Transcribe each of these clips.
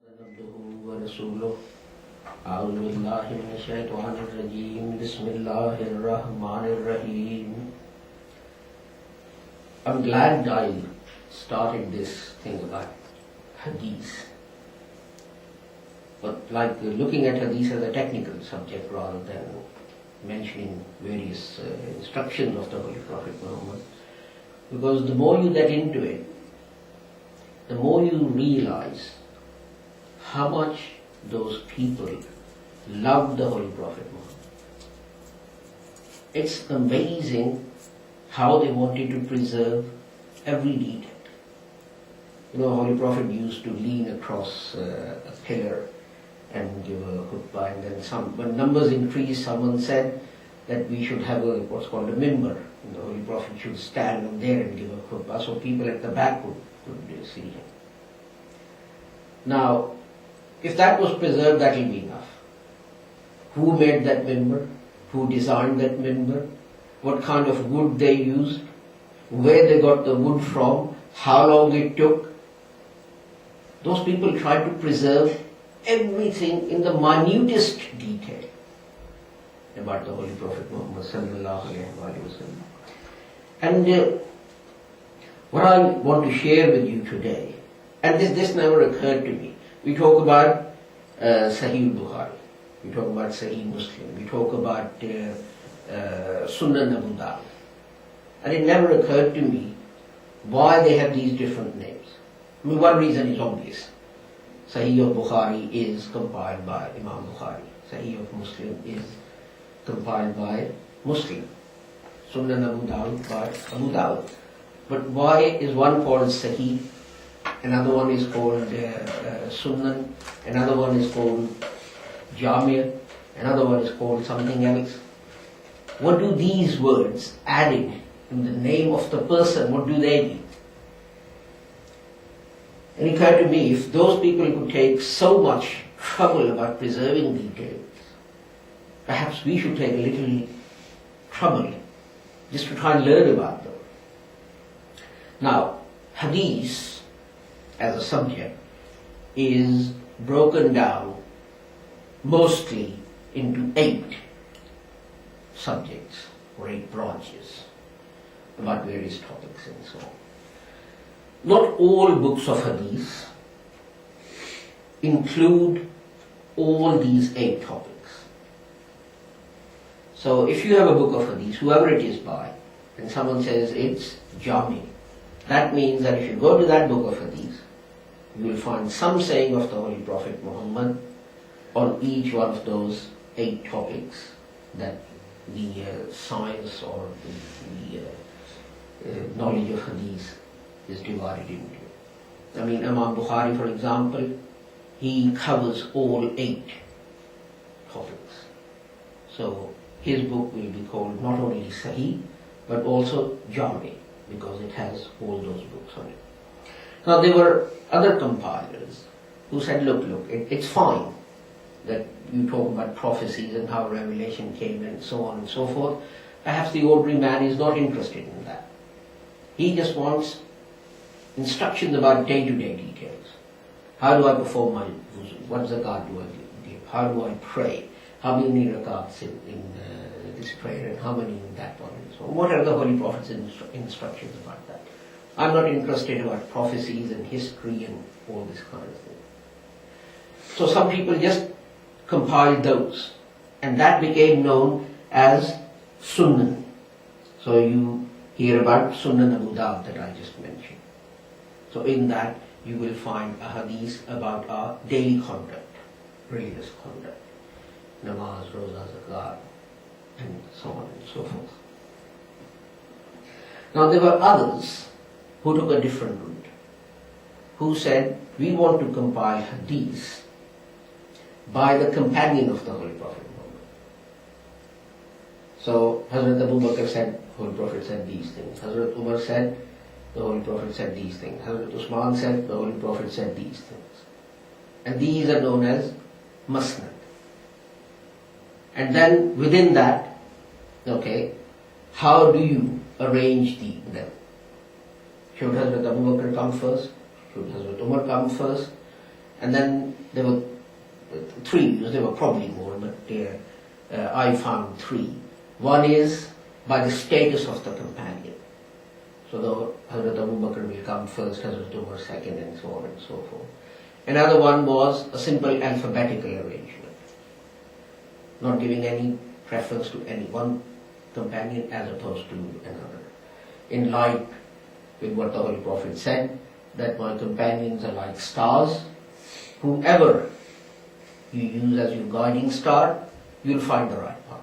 عبده ورسوله أعوذ بالله من الشيطان الرجيم بسم الله الرحمن الرحيم. I'm glad I started this thing about Hadith, but looking at Hadith as a technical subject rather than mentioning various instructions of the Holy Prophet Muhammad, because the more you get into it, the more you realize how much those people loved the Holy Prophet Muhammad. It's amazing how they wanted to preserve every detail. Holy Prophet used to lean across a pillar and give a khutbah, and then when numbers increased, someone said that we should have what's called a mimbar. The Holy Prophet should stand on there and give a khutbah so people at the back could see him. Now, if that was preserved, that will be enough. Who made that mimbar? Who designed that mimbar? What kind of wood they used? Where they got the wood from? How long it took? Those people tried to preserve everything in the minutest detail about the Holy Prophet Muhammad sallallahu alaihi wasallam. And what I want to share with you today, and this never occurred to me. We talk about Sahih Bukhari, we talk about Sahih Muslim, we talk about Sunan Abu Dawud, and it never occurred to me why they have these different names. One reason is obvious. Sahih of Bukhari is compiled by Imam Bukhari. Sahih of Muslim is compiled by Muslim. Sunan Abu Dawud by Abu Dawud. But why is one called Sahih, another one is called Sunan, another one is called Jamia, another one is called something else? What do these words added in the name of the person, what do they mean? And it occurred to me, if those people could take so much trouble about preserving details, perhaps we should take a little trouble just to try and learn about them. Now, Hadith as a subject is broken down mostly into 8 subjects or 8 branches about various topics and so on. Not all books of Hadith include all these 8 topics. So if you have a book of Hadith, whoever it is by, and someone says it's Jami, that means that if you go to that book of Hadith, you will find some saying of the Holy Prophet Muhammad on each one of those 8 topics that the science or the knowledge of Hadith is divided into. Imam Bukhari, for example, he covers all 8 topics. So his book will be called not only Sahih, but also Jami, because it has all those books on it. Now there were other compilers who said, look, it's fine that you talk about prophecies and how revelation came and so on and so forth. Perhaps the ordinary man is not interested in that. He just wants instructions about day-to-day details. How do I perform my wuzu? What zakat do I give? How do I pray? How many rakats in this prayer and how many in that one and so on? What are the Holy Prophet's instructions about that? I'm not interested about prophecies and history and all this kind of thing. So some people just compiled those, and that became known as Sunan. So you hear about Sunan Abu Dawud that I just mentioned. So in that you will find a hadith about our daily conduct, religious conduct, namaz, roza, zakat, and so on and so forth. Now there were others who took a different route, who said, we want to compile hadith by the companion of the Holy Prophet Muhammad. So Hazrat Abu Bakr said, the Holy Prophet said these things. Hazrat Umar said, the Holy Prophet said these things. Hazrat Usman said, the Holy Prophet said these things. And these are known as Masnad. And then within that, how do you arrange them? Should Hazrat Abu Bakr come first? Should Hazrat Umar come first? And then there were three views, there were probably more, but I found three. One is by the status of the companion. So the Hazrat Abu Bakr will come first, Hazrat Umar second, and so on and so forth. Another one was a simple alphabetical arrangement, not giving any preference to any one companion as opposed to another. In line with what the Holy Prophet said, that my companions are like stars. Whoever you use as your guiding star, you'll find the right path.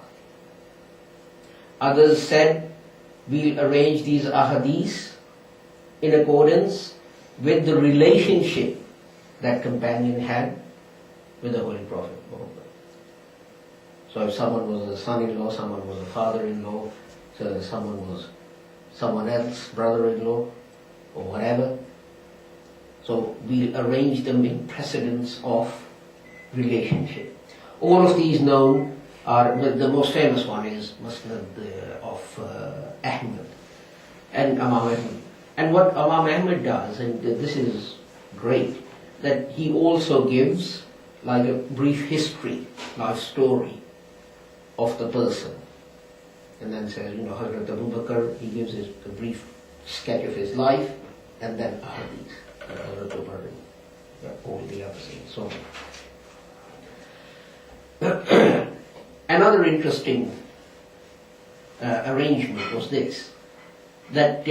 Others said, we'll arrange these ahadith in accordance with the relationship that companion had with the Holy Prophet Muhammad. So if someone was a son-in-law, someone was a father-in-law, so someone was someone else, brother-in-law, or whatever, so we'll arrange them in precedence of relationship. All of these known are, the most famous one is Musnad of Ahmad and Imam Ahmad. And what Imam Ahmad does, and this is great, that he also gives like a brief history, life story of the person. And then says, Hazrat Abu Bakr, he gives a brief sketch of his life, and then a hadith. Hazrat Umar, all the other things. So, another interesting arrangement was this, that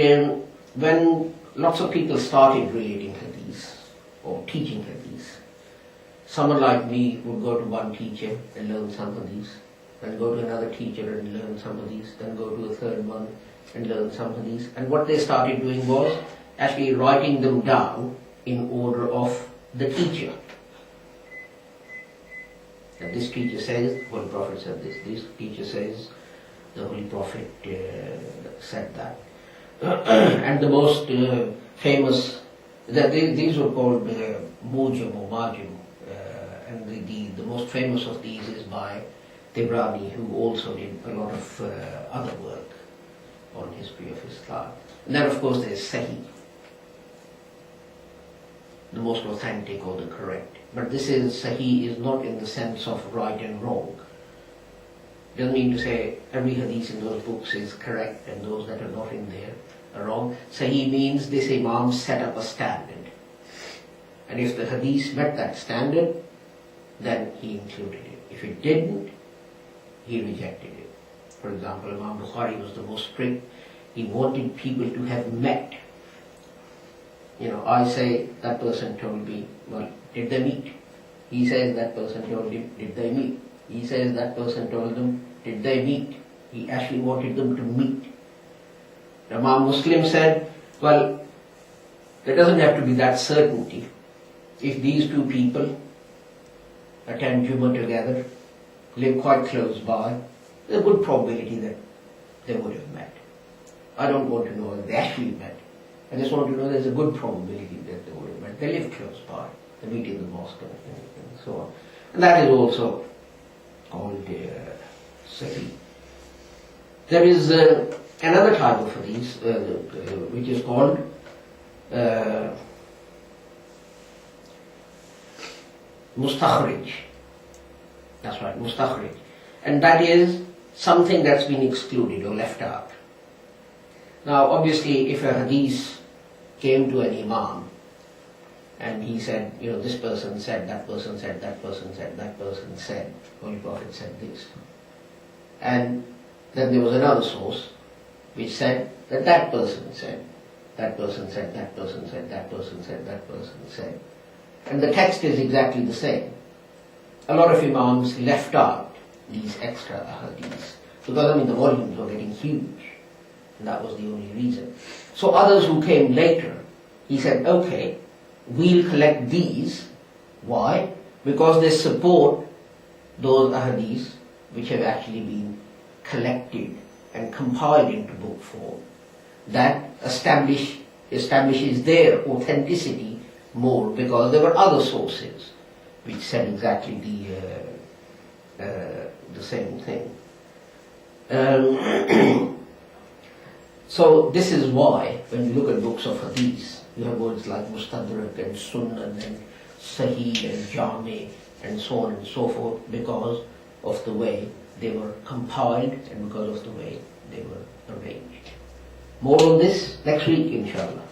when lots of people started relating hadith or teaching hadith, someone like me would go to one teacher and learn some hadith, then go to another teacher and learn some hadith, then go to a third one and learn some hadith. And what they started doing was actually writing them down in order of the teacher. That this teacher says, the Holy Prophet said this teacher says, the Holy Prophet said that. And the most famous, these were called Mujam or Majum, and the most famous of these is by Tibrani, who also did a lot of other work on history of Islam. And then of course there's Sahih, the most authentic or the correct. But this is, Sahih is not in the sense of right and wrong. Doesn't mean to say every hadith in those books is correct and those that are not in there are wrong. Sahih means this Imam set up a standard. And if the hadith met that standard, then he included it. If it didn't, he rejected it. For example, Imam Bukhari was the most strict. He wanted people to have met. I say, that person told me, well, did they meet? He says, that person told him, did they meet? He says, that person told them, did they meet? He actually wanted them to meet. Imam Muslim said, well, there doesn't have to be that certainty. If these two people attend Jummah together, live quite close by, there's a good probability that they would have met. I don't want to know if they actually met. I just want to know there's a good probability that they would have met. They live close by. They meet in the mosque and so on. And that is also called Sahih. There is another type of hadith which is called mustakhrij. That's right, mustakhrij. And that is something that's been excluded or left out. Now obviously if a hadith came to an imam and he said, this person said, that person said, that person said, that person said, Holy Prophet said this. And then there was another source which said that that person said, that person said, that person said, that person said, that person said. And the text is exactly the same. A lot of imams left out these extra ahadiths because the volumes were getting huge. And that was the only reason. So others who came later, he said, okay, we'll collect these. Why? Because they support those ahadiths which have actually been collected and compiled into book form. That establishes their authenticity more because there were other sources which said exactly the same thing. So this is why when you look at books of hadith, you have words like mustadrak and sunan and Sahih and Jami and so on and so forth because of the way they were compiled and because of the way they were arranged. More on this next week, inshallah.